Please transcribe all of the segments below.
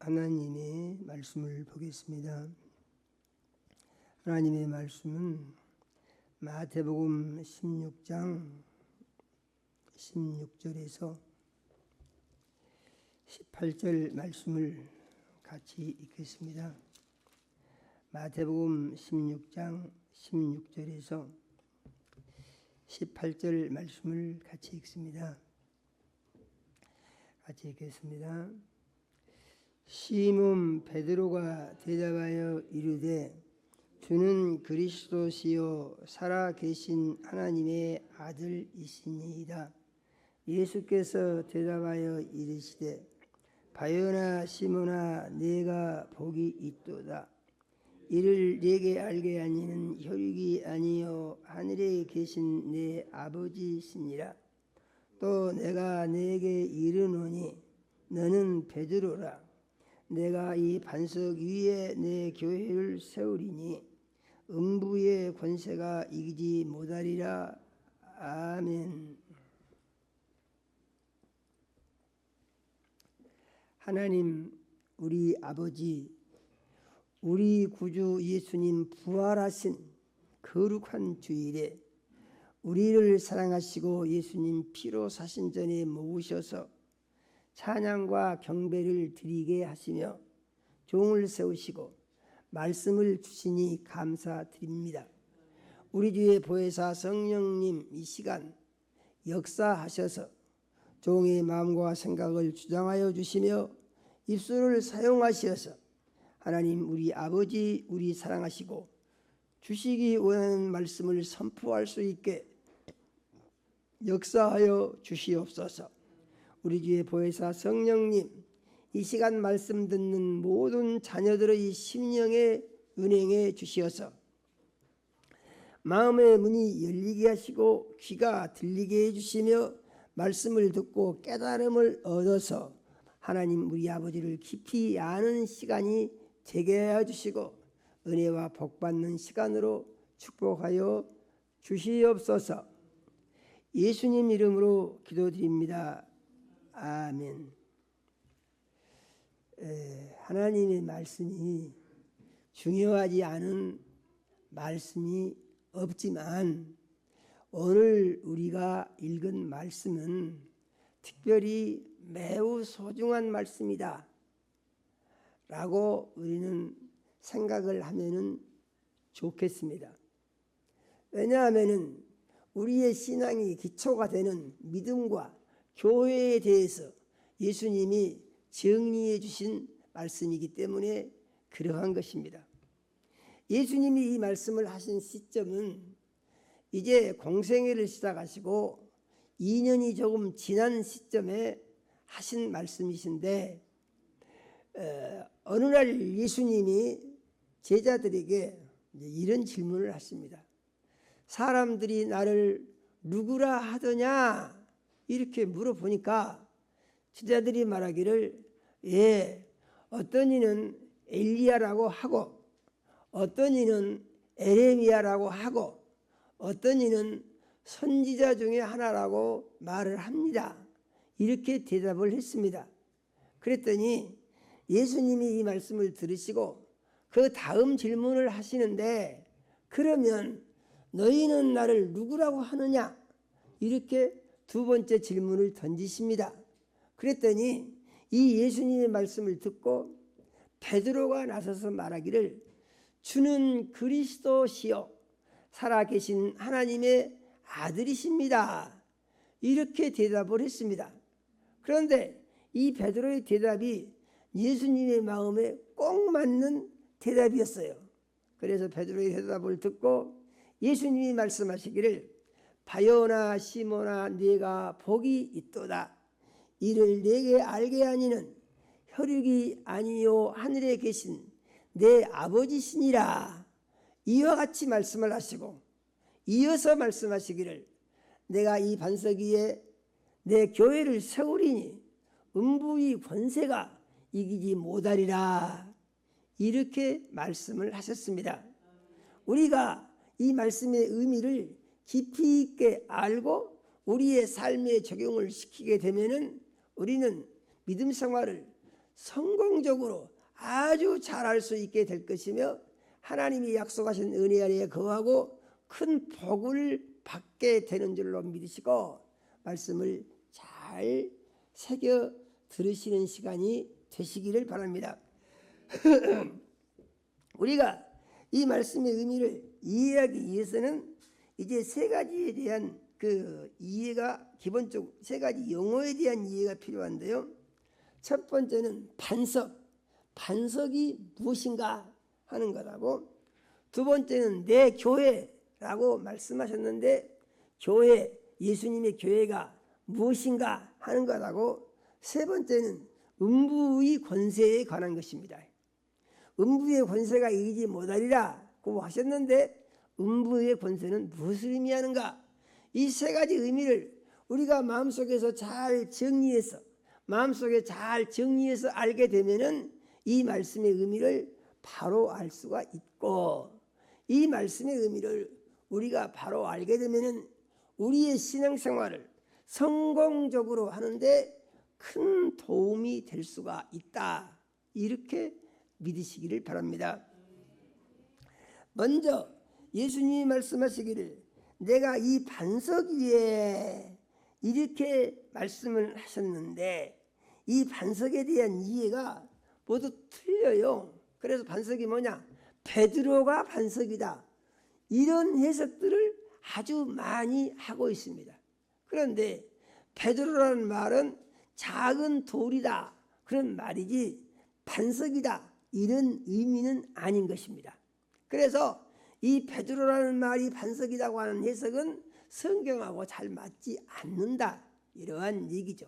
하나님의 말씀을 보겠습니다. 하나님의 말씀은 마태복음 16장 16절에서 18절 말씀을 같이 읽겠습니다. 마태복음 16장 16절에서 18절 말씀을 같이 읽습니다. 같이 읽겠습니다. 시몬 베드로가 대답하여 이르되 주는 그리스도시요 살아계신 하나님의 아들이시니이다. 예수께서 대답하여 이르시되 바요나 시몬아 네가 복이 있도다. 이를 네게 알게 하니는 혈육이 아니요 하늘에 계신 내 아버지시니라. 또 내가 네게 이르노니 너는 베드로라. 내가 이 반석 위에 내 교회를 세우리니 음부의 권세가 이기지 못하리라. 아멘. 하나님 우리 아버지, 우리 구주 예수님 부활하신 거룩한 주일에 우리를 사랑하시고 예수님 피로 사신 전에 모으셔서 찬양과 경배를 드리게 하시며 종을 세우시고 말씀을 주시니 감사드립니다. 우리 주의 보혜사 성령님 이 시간 역사하셔서 종의 마음과 생각을 주장하여 주시며 입술을 사용하셔서 하나님 우리 아버지 우리 사랑하시고 주시기 원하는 말씀을 선포할 수 있게 역사하여 주시옵소서. 우리 주의 보혜사 성령님 이 시간 말씀 듣는 모든 자녀들의 심령에 은행해 주시어서 마음의 문이 열리게 하시고 귀가 들리게 해주시며 말씀을 듣고 깨달음을 얻어서 하나님 우리 아버지를 깊이 아는 시간이 되게 해주시고 은혜와 복받는 시간으로 축복하여 주시옵소서. 예수님 이름으로 기도드립니다. 아멘. 하나님의 말씀이 중요하지 않은 말씀이 없지만 오늘 우리가 읽은 말씀은 특별히 매우 소중한 말씀이다 라고 우리는 생각을 하면 좋겠습니다. 왜냐하면 우리의 신앙이 기초가 되는 믿음과 교회에 대해서 예수님이 정리해 주신 말씀이기 때문에 그러한 것입니다. 예수님이 이 말씀을 하신 시점은 이제 공생애를 시작하시고 2년이 조금 지난 시점에 하신 말씀이신데 어느 날 예수님이 제자들에게 이런 질문을 하십니다. 사람들이 나를 누구라 하더냐 이렇게 물어보니까 제자들이 말하기를 어떤 이는 엘리야라고 하고 어떤 이는 에레미야라고 하고 어떤 이는 선지자 중에 하나라고 말을 합니다. 이렇게 대답을 했습니다. 그랬더니 예수님이 이 말씀을 들으시고 그 다음 질문을 하시는데 그러면 너희는 나를 누구라고 하느냐 이렇게 두 번째 질문을 던지십니다. 그랬더니 이 예수님의 말씀을 듣고 베드로가 나서서 말하기를 주는 그리스도시요 살아계신 하나님의 아들이십니다. 이렇게 대답을 했습니다. 그런데 이 베드로의 대답이 예수님의 마음에 꼭 맞는 대답이었어요. 그래서 베드로의 대답을 듣고 예수님이 말씀하시기를 바요나 시몬아 네가 복이 있도다. 이를 네게 알게 하니는 혈육이 아니요 하늘에 계신 내 아버지시니라. 이와 같이 말씀을 하시고 이어서 말씀하시기를 내가 이 반석 위에 내 교회를 세우리니 음부의 권세가 이기지 못하리라. 이렇게 말씀을 하셨습니다. 우리가 이 말씀의 의미를 깊이 있게 알고 우리의 삶에 적용을 시키게 되면은 우리는 믿음 생활을 성공적으로 아주 잘할 수 있게 될 것이며 하나님이 약속하신 은혜 안에 거하고 큰 복을 받게 되는 줄로 믿으시고 말씀을 잘 새겨 들으시는 시간이 되시기를 바랍니다. 우리가 이 말씀의 의미를 이해하기 위해서는 이제 세 가지에 대한 그 이해가 기본적으로 세 가지 용어에 대한 이해가 필요한데요. 첫 번째는 반석이 무엇인가 하는 거라고, 두 번째는 내 교회라고 말씀하셨는데 교회, 예수님의 교회가 무엇인가 하는 거라고, 세 번째는 음부의 권세에 관한 것입니다. 음부의 권세가 이기지 못하리라고 하셨는데 음부의 권세는 무엇을 의미하는가? 이 세 가지 의미를 우리가 마음속에서 잘 정리해서 알게 되면은 이 말씀의 의미를 바로 알 수가 있고, 이 말씀의 의미를 우리가 바로 알게 되면은 우리의 신앙생활을 성공적으로 하는데 큰 도움이 될 수가 있다. 이렇게 믿으시기를 바랍니다. 먼저 예수님이 말씀하시기를 내가 이 반석 위에 이렇게 말씀을 하셨는데 이 반석에 대한 이해가 모두 틀려요. 그래서 반석이 뭐냐? 베드로가 반석이다. 이런 해석들을 아주 많이 하고 있습니다. 그런데 베드로라는 말은 작은 돌이다 그런 말이지 반석이다 이런 의미는 아닌 것입니다. 그래서 이 베드로라는 말이 반석이라고 하는 해석은 성경하고 잘 맞지 않는다 이러한 얘기죠.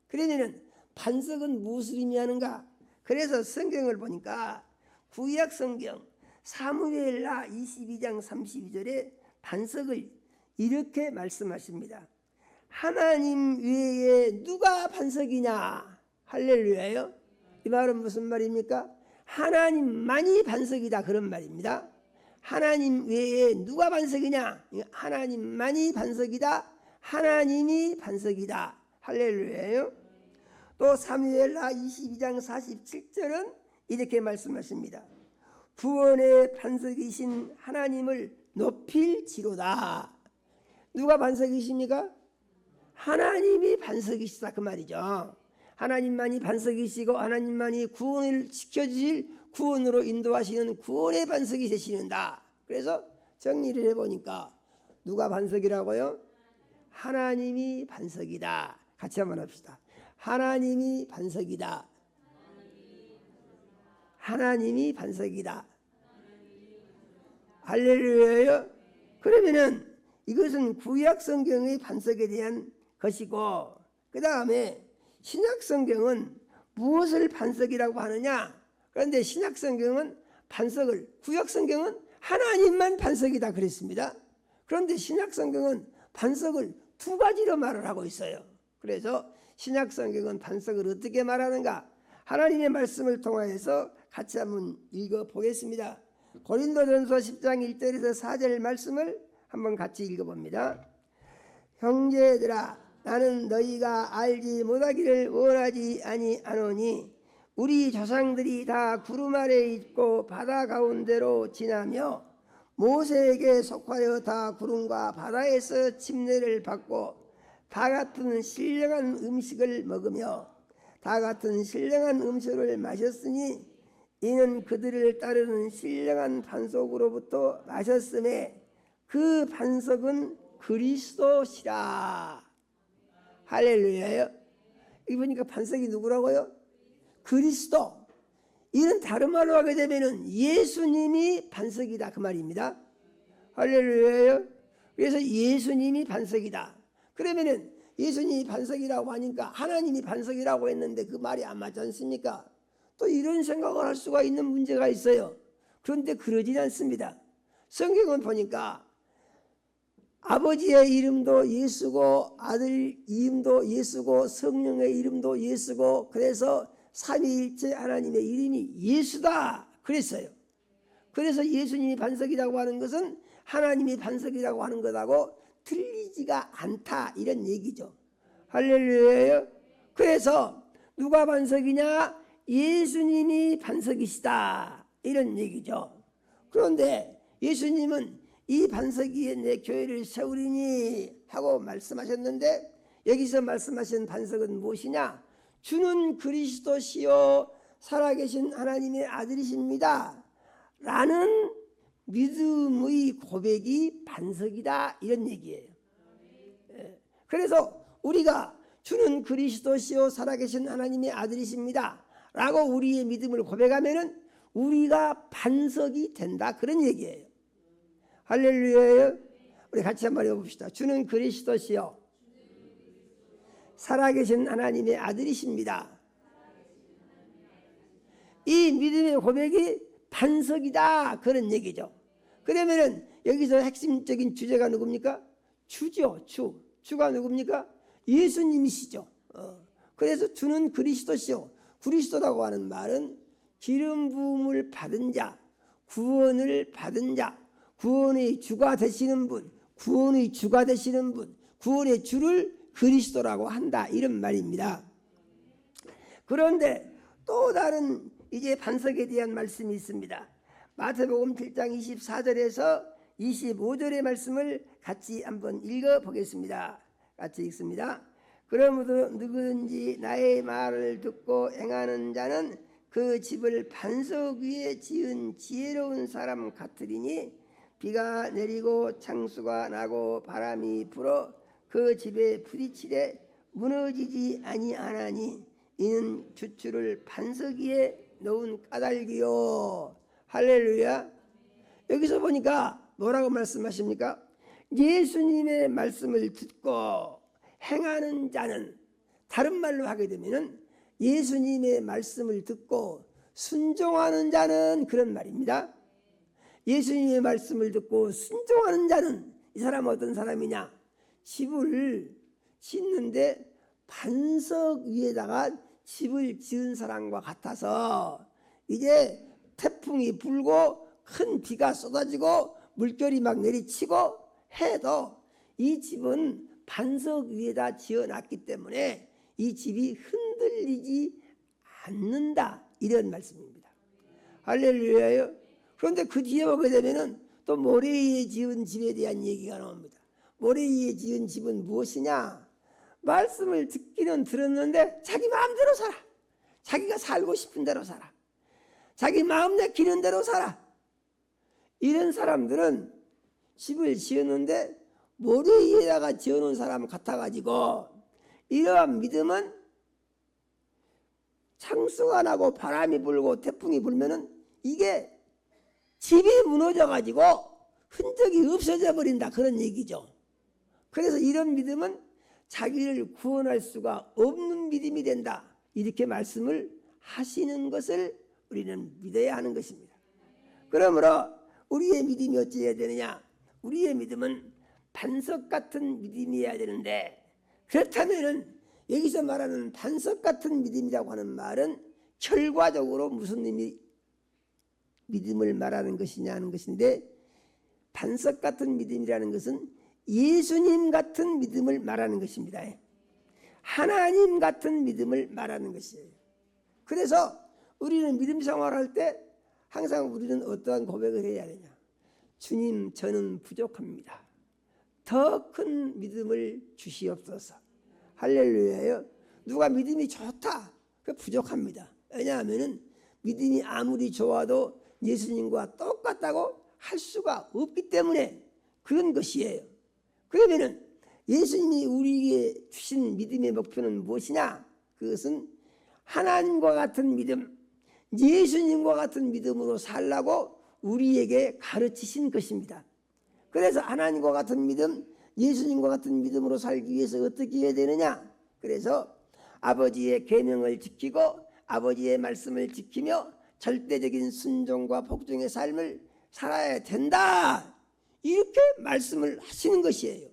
그러면 반석은 무엇을 의미하는가? 그래서 성경을 보니까 구약 성경 사무엘하 22장 32절에 반석을 이렇게 말씀하십니다. 하나님 외에 누가 반석이냐? 할렐루야요. 이 말은 무슨 말입니까? 하나님만이 반석이다 그런 말입니다. 하나님 외에 누가 반석이냐? 하나님만이 반석이다. 하나님이 반석이다. 할렐루야요. 또 사무엘하 22장 47절은 이렇게 말씀하십니다. 구원의 반석이신 하나님을 높일지로다. 누가 반석이십니까? 하나님이 반석이시다 그 말이죠. 하나님만이 반석이시고 하나님만이 구원을 지켜주실 구원으로 인도하시는 구원의 반석이 되시는다. 그래서 정리를 해보니까 누가 반석이라고요? 하나님이 반석이다. 같이 한번 합시다. 하나님이 반석이다. 하나님이 반석이다. 할렐루야요. 그러면은 이것은 구약 성경의 반석에 대한 것이고, 그 다음에 신약 성경은 무엇을 반석이라고 하느냐? 그런데 신약 성경은 반석을, 구약 성경은 하나님만 반석이다 그랬습니다. 그런데 신약 성경은 반석을 두 가지로 말을 하고 있어요. 그래서 신약 성경은 반석을 어떻게 말하는가? 하나님의 말씀을 통하여서 같이 한번 읽어보겠습니다. 고린도전서 10장 1절에서 4절 말씀을 한번 같이 읽어봅니다. 형제들아, 나는 너희가 알지 못하기를 원하지 아니하노니 우리 조상들이 다 구름 아래 있고 바다 가운데로 지나며 모세에게 속하여 다 구름과 바다에서 침례를 받고 다 같은 신령한 음식을 먹으며 다 같은 신령한 음식을 마셨으니 이는 그들을 따르는 신령한 반석으로부터 마셨음에 그 반석은 그리스도시라. 할렐루야요. 이 보니까 반석이 누구라고요? 그리스도. 이는 다른 말로 하게 되면 예수님이 반석이다 그 말입니다. 할렐루야요. 그래서 예수님이 반석이다. 그러면은 예수님이 반석이라고 하니까 하나님이 반석이라고 했는데 그 말이 안 맞지 않습니까? 또 이런 생각을 할 수가 있는 문제가 있어요. 그런데 그러진 않습니다. 성경은 보니까 아버지의 이름도 예수고 아들 이름도 예수고 성령의 이름도 예수고 그래서 삼위일체 하나님의 이름이 예수다 그랬어요. 그래서 예수님이 반석이라고 하는 것은 하나님이 반석이라고 하는 것하고 틀리지가 않다 이런 얘기죠. 할렐루야. 그래서 누가 반석이냐? 예수님이 반석이시다 이런 얘기죠. 그런데 예수님은 이 반석 위에 내 교회를 세우리니 하고 말씀하셨는데, 여기서 말씀하신 반석은 무엇이냐? 주는 그리스도시요 살아계신 하나님의 아들이십니다 라는 믿음의 고백이 반석이다 이런 얘기예요. 그래서 우리가 주는 그리스도시요 살아계신 하나님의 아들이십니다 라고 우리의 믿음을 고백하면은 우리가 반석이 된다 그런 얘기예요. 할렐루야예요. 우리 같이 한번 해봅시다. 주는 그리스도시요 살아계신 하나님의 아들이십니다. 이 믿음의 고백이 반석이다 그런 얘기죠. 그러면은 여기서 핵심적인 주제가 누굽니까? 주죠. 주가 누굽니까? 예수님이시죠. 그래서 주는 그리스도시요. 그리스도라고 하는 말은 기름 부음을 받은 자, 구원을 받은 자, 구원의 주가 되시는 분, 구원의 주가 되시는 분, 구원의 주를 그리스도라고 한다 이런 말입니다. 그런데 또 다른 이제 반석에 대한 말씀이 있습니다. 마태복음 7장 24절에서 25절의 말씀을 같이 한번 읽어보겠습니다. 같이 읽습니다. 그러므로 누구든지 나의 말을 듣고 행하는 자는 그 집을 반석 위에 지은 지혜로운 사람 같으리니 비가 내리고 창수가 나고 바람이 불어 그 집에 부딪히되 무너지지 아니하나니 이는 주추를 반석 위에 놓은 까닭이요. 할렐루야. 여기서 보니까 뭐라고 말씀하십니까? 예수님의 말씀을 듣고 행하는 자는, 다른 말로 하게 되면은 예수님의 말씀을 듣고 순종하는 자는 그런 말입니다. 예수님의 말씀을 듣고 순종하는 자는, 이 사람은 어떤 사람이냐? 집을 짓는데 반석 위에다가 집을 지은 사람과 같아서 이제 태풍이 불고 큰 비가 쏟아지고 물결이 막 내리치고 해도 이 집은 반석 위에다 지어놨기 때문에 이 집이 흔들리지 않는다 이런 말씀입니다. 할렐루야요. 그런데 그 뒤에 보게 되면은 또 모래 위에 지은 집에 대한 얘기가 나옵니다. 모래 위에 지은 집은 무엇이냐? 말씀을 듣기는 들었는데 자기 마음대로 살아. 자기가 살고 싶은 대로 살아. 자기 마음 내키는 대로 살아. 이런 사람들은 집을 지었는데 모래 위에다가 지어놓은 사람 같아가지고, 이러한 믿음은 창수가 나고 바람이 불고 태풍이 불면은 이게 집이 무너져가지고 흔적이 없어져 버린다 그런 얘기죠. 그래서 이런 믿음은 자기를 구원할 수가 없는 믿음이 된다 이렇게 말씀을 하시는 것을 우리는 믿어야 하는 것입니다. 그러므로 우리의 믿음이 어찌해야 되느냐? 우리의 믿음은 반석 같은 믿음이어야 되는데, 그렇다면은 여기서 말하는 반석 같은 믿음이라고 하는 말은 결과적으로 무슨 의미 믿음을 말하는 것이냐 하는 것인데, 반석 같은 믿음이라는 것은 예수님 같은 믿음을 말하는 것입니다. 하나님 같은 믿음을 말하는 것이에요. 그래서 우리는 믿음 생활할 때 항상 우리는 어떠한 고백을 해야 되냐? 주님, 저는 부족합니다. 더 큰 믿음을 주시옵소서. 할렐루야요. 누가 믿음이 좋다, 그 부족합니다. 왜냐하면 믿음이 아무리 좋아도 예수님과 똑같다고 할 수가 없기 때문에 그런 것이에요. 그러면은 예수님이 우리에게 주신 믿음의 목표는 무엇이냐? 그것은 하나님과 같은 믿음, 예수님과 같은 믿음으로 살라고 우리에게 가르치신 것입니다. 그래서 하나님과 같은 믿음, 예수님과 같은 믿음으로 살기 위해서 어떻게 해야 되느냐? 그래서 아버지의 계명을 지키고 아버지의 말씀을 지키며 절대적인 순종과 복종의 삶을 살아야 된다, 이렇게 말씀을 하시는 것이에요.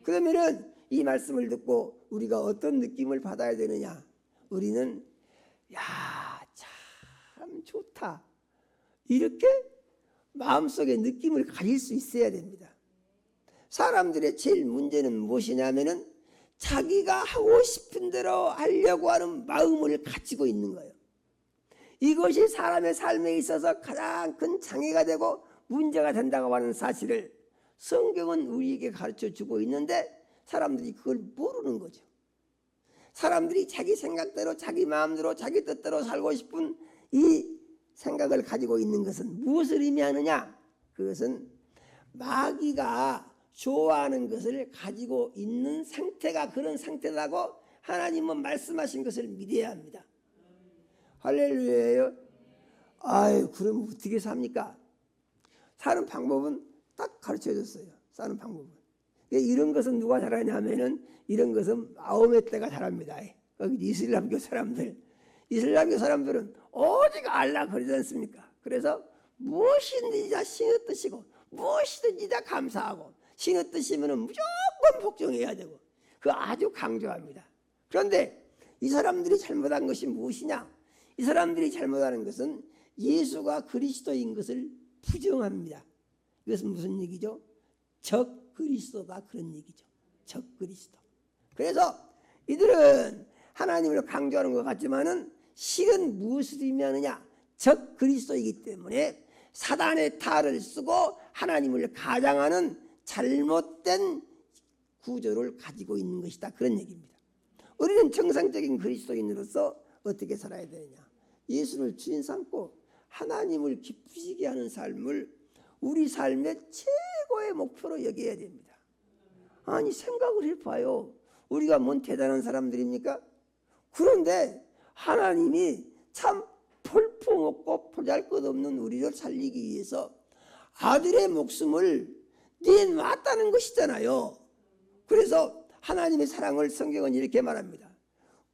그러면은 이 말씀을 듣고 우리가 어떤 느낌을 받아야 되느냐? 우리는 야, 참 좋다, 이렇게 마음속에 느낌을 가질 수 있어야 됩니다. 사람들의 제일 문제는 무엇이냐면은 자기가 하고 싶은 대로 하려고 하는 마음을 가지고 있는 거예요. 이것이 사람의 삶에 있어서 가장 큰 장애가 되고 문제가 된다고 하는 사실을 성경은 우리에게 가르쳐 주고 있는데 사람들이 그걸 모르는 거죠. 사람들이 자기 생각대로 자기 마음대로 자기 뜻대로 살고 싶은 이 생각을 가지고 있는 것은 무엇을 의미하느냐? 그것은 마귀가 좋아하는 것을 가지고 있는 상태가 그런 상태라고 하나님은 말씀하신 것을 믿어야 합니다. 할렐루야예요. 아유, 그럼 어떻게 삽니까? 사는 방법은 딱 가르쳐줬어요. 사는 방법은. 이런 것은 누가 잘하냐면은 이런 것은 마호메 때가 잘합니다. 거기 이슬람교 사람들은 오직 알라 그러지 않습니까? 그래서 무엇이든지 다 신의 뜻이고 무엇이든지 다 감사하고 신의 뜻이면 무조건 복종해야 되고 그거 아주 강조합니다. 그런데 이 사람들이 잘못한 것이 무엇이냐? 이 사람들이 잘못하는 것은 예수가 그리스도인 것을 부정합니다. 이것은 무슨 얘기죠? 적 그리스도다 그런 얘기죠. 적 그리스도. 그래서 이들은 하나님을 강조하는 것 같지만은 실은 무엇을 의미하느냐? 적 그리스도이기 때문에 사단의 탈을 쓰고 하나님을 가장하는 잘못된 구조를 가지고 있는 것이다 그런 얘기입니다. 우리는 정상적인 그리스도인으로서 어떻게 살아야 되느냐? 예수를 주인 삼고 하나님을 기쁘시게 하는 삶을 우리 삶의 최고의 목표로 여겨야 됩니다. 아니 생각을 해봐요. 우리가 뭔 대단한 사람들입니까? 그런데 하나님이 참 볼품없고 보잘것없는 우리를 살리기 위해서 아들의 목숨을 내놨다는 것이잖아요. 그래서 하나님의 사랑을 성경은 이렇게 말합니다.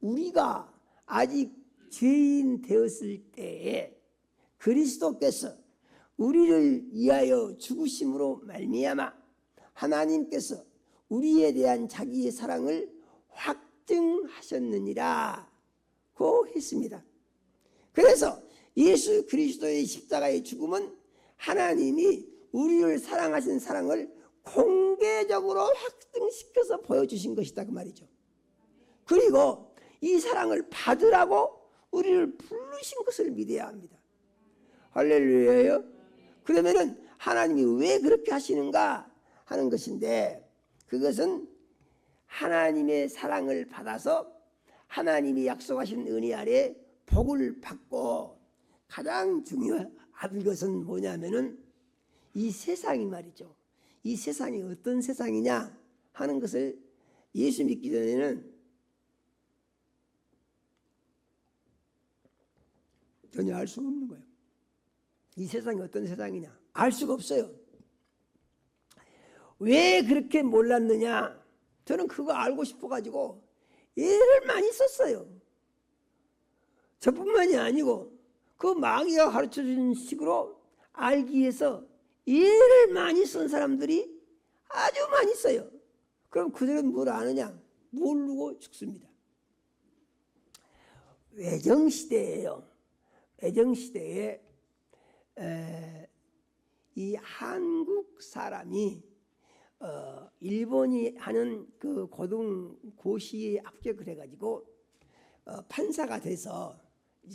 우리가 아직 죄인 되었을 때에 그리스도께서 우리를 위하여 죽으심으로 말미암아 하나님께서 우리에 대한 자기의 사랑을 확증하셨느니라 고 했습니다. 그래서 예수 그리스도의 십자가의 죽음은 하나님이 우리를 사랑하신 사랑을 공개적으로 확증시켜서 보여주신 것이다 그 말이죠. 그리고 이 사랑을 받으라고 우리를 부르신 것을 믿어야 합니다. 할렐루야요. 그러면은 하나님이 왜 그렇게 하시는가 하는 것인데 그것은 하나님의 사랑을 받아서 하나님이 약속하신 은혜 아래 복을 받고 가장 중요한 것은 뭐냐면은 이 세상이 말이죠. 이 세상이 어떤 세상이냐 하는 것을 예수 믿기 전에는 전혀 알 수가 없는 거예요. 이 세상이 어떤 세상이냐 알 수가 없어요. 왜 그렇게 몰랐느냐? 저는 그거 알고 싶어가지고 애를 많이 썼어요. 저뿐만이 아니고 그 마귀가 가르쳐준 식으로 알기 위해서 애를 많이 쓴 사람들이 아주 많이 써요. 그럼 그들은 뭘 아느냐? 모르고 죽습니다. 외정시대예요. 외정시대에 이 한국 사람이 일본이 하는 그 고시에 합격을 해가지고 판사가 돼서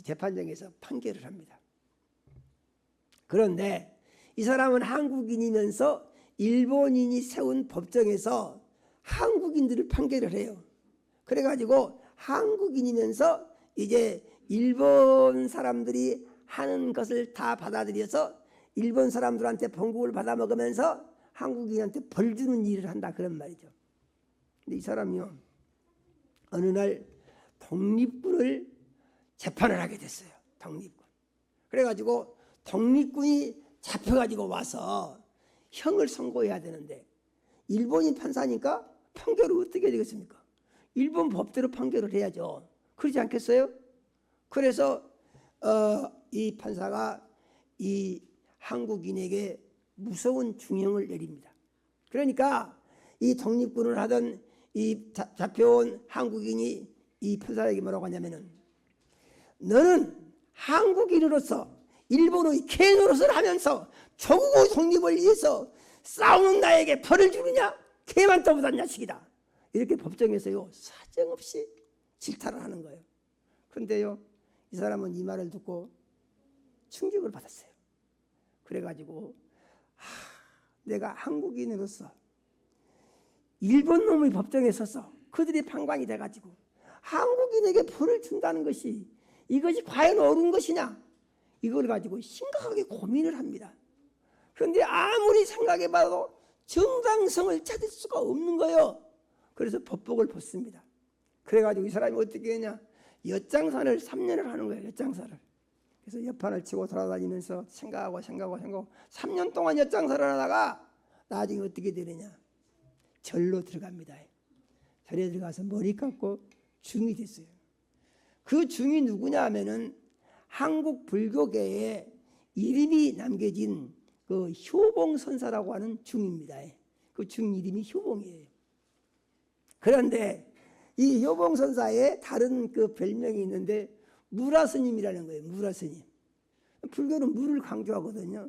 재판정에서 판결을 합니다. 그런데 이 사람은 한국인이면서 일본인이 세운 법정에서 한국인들을 판결을 해요. 그래가지고 한국인이면서 이제 일본 사람들이 하는 것을 다 받아들여서 일본 사람들한테 봉급을 받아먹으면서 한국인한테 벌 주는 일을 한다 그런 말이죠. 근데 이 사람이요 어느 날 독립군을 재판을 하게 됐어요. 독립군. 그래가지고 독립군이 잡혀가지고 와서 형을 선고해야 되는데 일본인 판사니까 판결을 어떻게 되겠습니까? 일본 법대로 판결을 해야죠. 그러지 않겠어요? 그래서 이 판사가 이 한국인에게 무서운 중형을 내립니다. 그러니까 이 독립군을 하던 이 잡혀온 한국인이 이 판사에게 뭐라고 하냐면은 너는 한국인으로서 일본의 개노릇을 하면서 조국의 독립을 위해서 싸우는 나에게 벌을 주느냐? 개만 떠보단 자식이다. 이렇게 법정에서요 사정없이 질타를 하는 거예요. 그런데요 이 사람은 이 말을 듣고 충격을 받았어요. 그래가지고 내가 한국인으로서 일본 놈의 법정에 서서 그들이 판관이 돼가지고 한국인에게 벌을 준다는 것이 이것이 과연 옳은 것이냐, 이걸 가지고 심각하게 고민을 합니다. 그런데 아무리 생각해봐도 정당성을 찾을 수가 없는 거예요. 그래서 법복을 벗습니다. 그래가지고 이 사람이 어떻게 했냐, 엿장사를 3년을 하는 거예요. 엿장사를. 그래서 옆판을 치고 돌아다니면서 생각하고 3년 동안 엿장사를 하다가 나중에 어떻게 되느냐, 절로 들어갑니다. 절에 들어가서 머리 감고 중이 됐어요. 그 중이 누구냐 하면은 한국 불교계에 이름이 남겨진 그 효봉선사라고 하는 중입니다. 그 중 이름이 효봉이에요. 그런데 이 효봉선사의 다른 그 별명이 있는데 무라스님이라는 거예요. 무라스님. 불교는 물을 강조하거든요.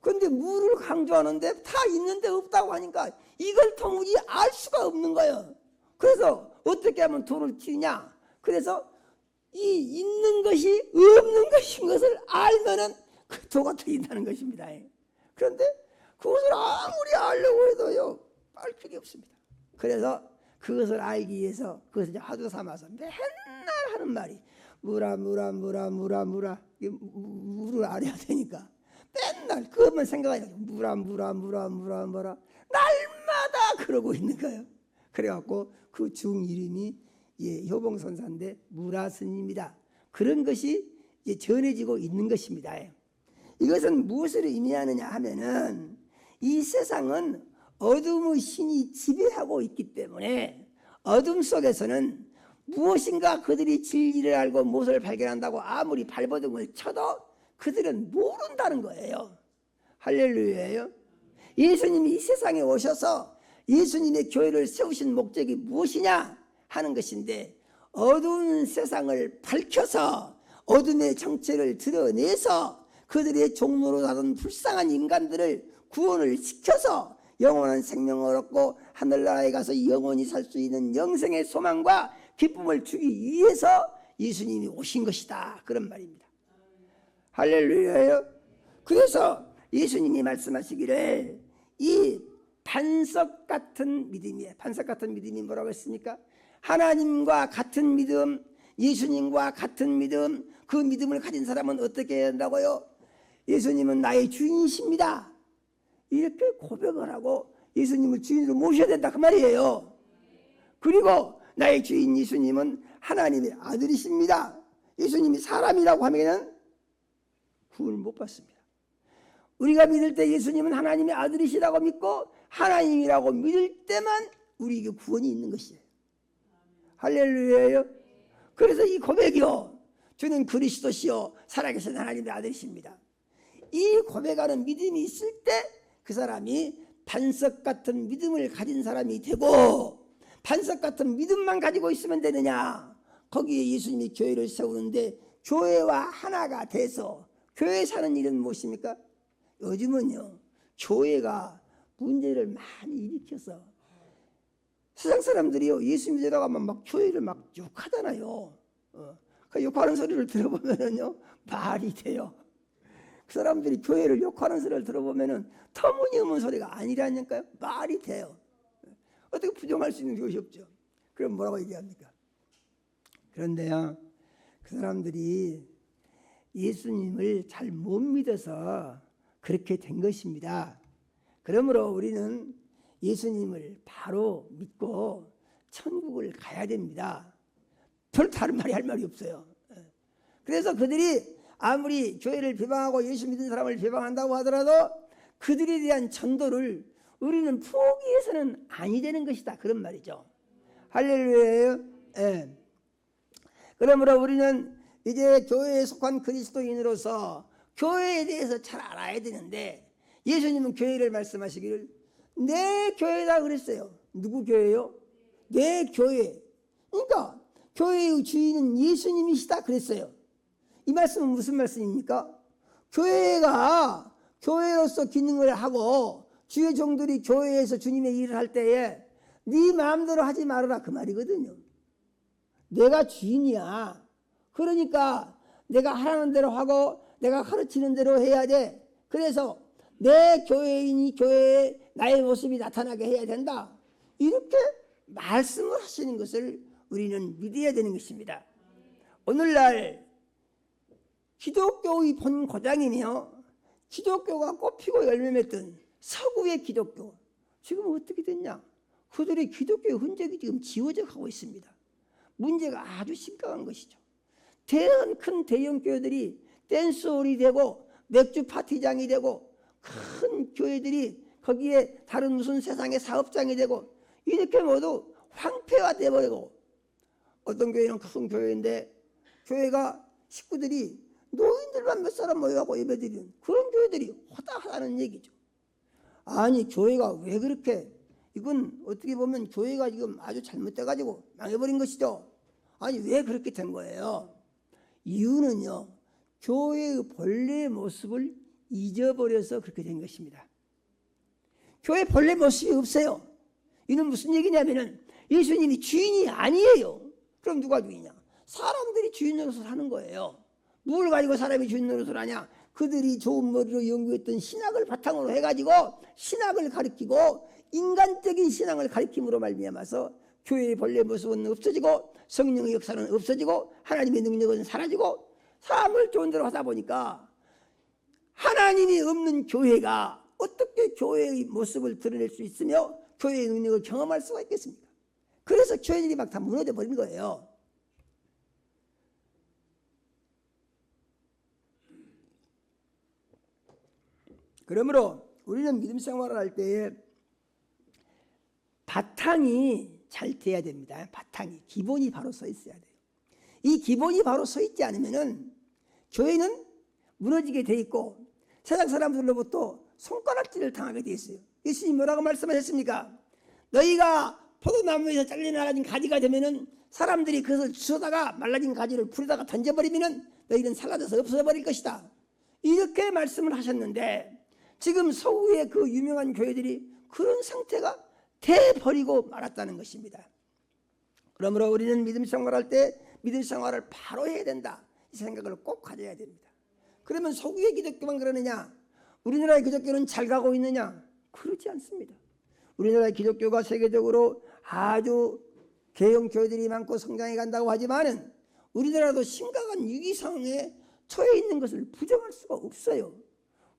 그런데 물을 강조하는데 다 있는데 없다고 하니까 이걸 도무지 알 수가 없는 거예요. 그래서 어떻게 하면 도를 튀냐, 그래서 이 있는 것이 없는 것인 것을 알면은 그 도가 트인다는 것입니다. 그런데 그것을 아무리 알려고 해도요, 알 필요 없습니다. 그래서 그것을 알기 위해서 그것을 하도 삼아서 맨날 하는 말이 물을 알아야 되니까 맨날 그것만 생각하니까 날마다 그러고 있는 거예요. 그래갖고 그 중 이름이 효봉선사인데 무라스님이다. 그런 것이 이제 전해지고 있는 것입니다. 이것은 무엇을 의미하느냐 하면은 이 세상은 어둠의 신이 지배하고 있기 때문에 어둠 속에서는 무엇인가 그들이 진리를 알고 무엇을 발견한다고 아무리 발버둥을 쳐도 그들은 모른다는 거예요. 할렐루야예요. 예수님이 이 세상에 오셔서 예수님의 교회를 세우신 목적이 무엇이냐 하는 것인데, 어두운 세상을 밝혀서 어둠의 정체를 드러내서 그들의 종로로 다른 불쌍한 인간들을 구원을 시켜서 영원한 생명을 얻고 하늘나라에 가서 영원히 살 수 있는 영생의 소망과 기쁨을 주기 위해서 예수님이 오신 것이다, 그런 말입니다. 할렐루야예요. 그래서 예수님이 말씀하시기를 이 반석 같은 믿음이에요. 반석 같은 믿음이 뭐라고 했습니까? 하나님과 같은 믿음, 예수님과 같은 믿음, 그 믿음을 가진 사람은 어떻게 해야 한다고요? 예수님은 나의 주인이십니다, 이렇게 고백을 하고 예수님을 주인으로 모셔야 된다, 그 말이에요. 그리고 나의 주인 예수님은 하나님의 아들이십니다. 예수님이 사람이라고 하면 구원을 못 받습니다. 우리가 믿을 때 예수님은 하나님의 아들이시라고 믿고 하나님이라고 믿을 때만 우리에게 구원이 있는 것이에요. 할렐루야예요. 그래서 이 고백이요, 주는 그리스도시요 살아계신 하나님의 아들이십니다, 이 고백하는 믿음이 있을 때 그 사람이 반석 같은 믿음을 가진 사람이 되고, 반석 같은 믿음만 가지고 있으면 되느냐, 거기에 예수님이 교회를 세우는데 교회와 하나가 돼서 교회 사는 일은 무엇입니까? 요즘은요, 교회가 문제를 많이 일으켜서 세상 사람들이요, 예수 믿으라고 하면 막 교회를 막 욕하잖아요. 그 욕하는 소리를 들어보면은요, 말이 돼요. 그 사람들이 교회를 욕하는 소리를 들어보면은 터무니없는 소리가 아니라니까요. 말이 돼요. 어떻게 부정할 수 있는 것이 없죠. 그럼 뭐라고 얘기합니까? 그런데요, 그 사람들이 예수님을 잘 못 믿어서 그렇게 된 것입니다. 그러므로 우리는 예수님을 바로 믿고 천국을 가야 됩니다. 별 다른 말이 할 말이 없어요. 그래서 그들이 아무리 교회를 비방하고 예수 믿는 사람을 비방한다고 하더라도 그들에 대한 전도를 우리는 포기해서는 아니 되는 것이다, 그런 말이죠. 할렐루야예요. 예. 그러므로 우리는 이제 교회에 속한 그리스도인으로서 교회에 대해서 잘 알아야 되는데, 예수님은 교회를 말씀하시기를 내 교회다 그랬어요. 누구 교회요? 내 교회. 그러니까 교회의 주인은 예수님이시다 그랬어요. 이 말씀은 무슨 말씀입니까? 교회가 교회로서 기능을 하고 주의 종들이 교회에서 주님의 일을 할 때에 네 마음대로 하지 말아라, 그 말이거든요. 내가 주인이야. 그러니까 내가 하라는 대로 하고 내가 가르치는 대로 해야 돼. 그래서 내 교회인이 교회에 나의 모습이 나타나게 해야 된다. 이렇게 말씀을 하시는 것을 우리는 믿어야 되는 것입니다. 오늘날 기독교의 본고장이며 기독교가 꽃피고 열매 맺던 서구의 기독교, 지금 어떻게 됐냐? 그들의 기독교의 흔적이 지금 지워져 가고 있습니다. 문제가 아주 심각한 것이죠. 큰 대형 교회들이 댄스홀이 되고 맥주 파티장이 되고 큰 교회들이 거기에 다른 무슨 세상의 사업장이 되고 이렇게 모두 황폐화되어 버리고, 어떤 교회는 큰 교회인데 교회가 식구들이 노인들만 몇 사람 모여갖고 예배드리는 그런 교회들이 허다하다는 얘기죠. 아니 교회가 왜 그렇게, 이건 어떻게 보면 교회가 지금 아주 잘못돼가지고 망해버린 것이죠. 아니 왜 그렇게 된 거예요? 이유는요, 교회의 본래의 모습을 잊어버려서 그렇게 된 것입니다. 교회 본래 모습이 없어요. 이는 무슨 얘기냐면은 예수님이 주인이 아니에요. 그럼 누가 주인이냐? 사람들이 주인 노릇을 하는 거예요. 뭘 가지고 사람이 주인 노릇을 하냐? 그들이 좋은 머리로 연구했던 신학을 바탕으로 해가지고 신학을 가르치고 인간적인 신앙을 가르침으로 말미암아서 교회의 본래 모습은 없어지고 성령의 역사는 없어지고 하나님의 능력은 사라지고 사람을 좋은 대로 하다 보니까 하나님이 없는 교회가 어떻게 교회의 모습을 드러낼 수 있으며 교회의 능력을 경험할 수가 있겠습니까? 그래서 교회들이 막 다 무너져 버린 거예요. 그러므로 우리는 믿음 생활을 할 때에 바탕이 잘 돼야 됩니다. 바탕이, 기본이 바로 서 있어야 돼요. 이 기본이 바로 서 있지 않으면은 교회는 무너지게 돼 있고 세상 사람들로부터 손가락질을 당하게 돼 있어요. 예수님 뭐라고 말씀하셨습니까? 너희가 포도나무에서 잘려 나가진 가지가 되면은 사람들이 그것을 주워다가 말라진 가지를 풀에다가 던져버리면은 너희는 사라져서 없어버릴 것이다. 이렇게 말씀을 하셨는데 지금 서구의 그 유명한 교회들이 그런 상태가 돼버리고 말았다는 것입니다. 그러므로 우리는 믿음 생활할 때 믿음 생활을 바로 해야 된다, 이 생각을 꼭 가져야 됩니다. 그러면 서구의 기독교만 그러느냐? 우리나라의 기독교는 잘 가고 있느냐? 그렇지 않습니다. 우리나라의 기독교가 세계적으로 아주 개형 교회들이 많고 성장해 간다고 하지만은 우리나라도 심각한 위기 상황에 처해 있는 것을 부정할 수가 없어요.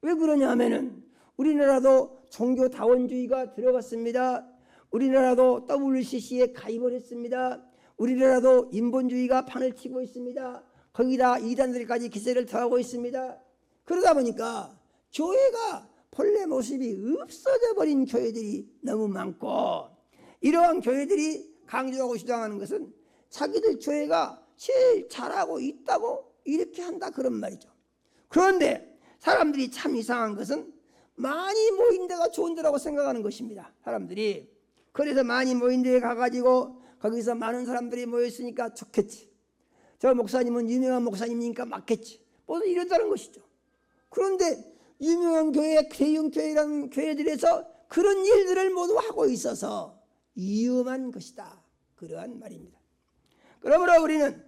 왜 그러냐 하면은 우리나라도 종교다원주의가 들어갔습니다. 우리나라도 WCC에 가입을 했습니다. 우리나라도 인본주의가 판을 치고 있습니다. 거기다 이단들까지 기세를 더하고 있습니다. 그러다 보니까 교회가 본래 모습이 없어져 버린 교회들이 너무 많고, 이러한 교회들이 강조하고 주장하는 것은 자기들 교회가 제일 잘하고 있다고 이렇게 한다, 그런 말이죠. 그런데 사람들이 참 이상한 것은 많이 모인 데가 좋은 데라고 생각하는 것입니다. 사람들이 그래서 많이 모인 데에 가가지고 거기서 많은 사람들이 모였으니까 좋겠지, 저 목사님은 유명한 목사님이니까 맞겠지, 모두 이런다는 것이죠. 그런데 유명한 교회, 대형 교회라는 교회들에서 그런 일들을 모두 하고 있어서 위험한 것이다, 그러한 말입니다. 그러므로 우리는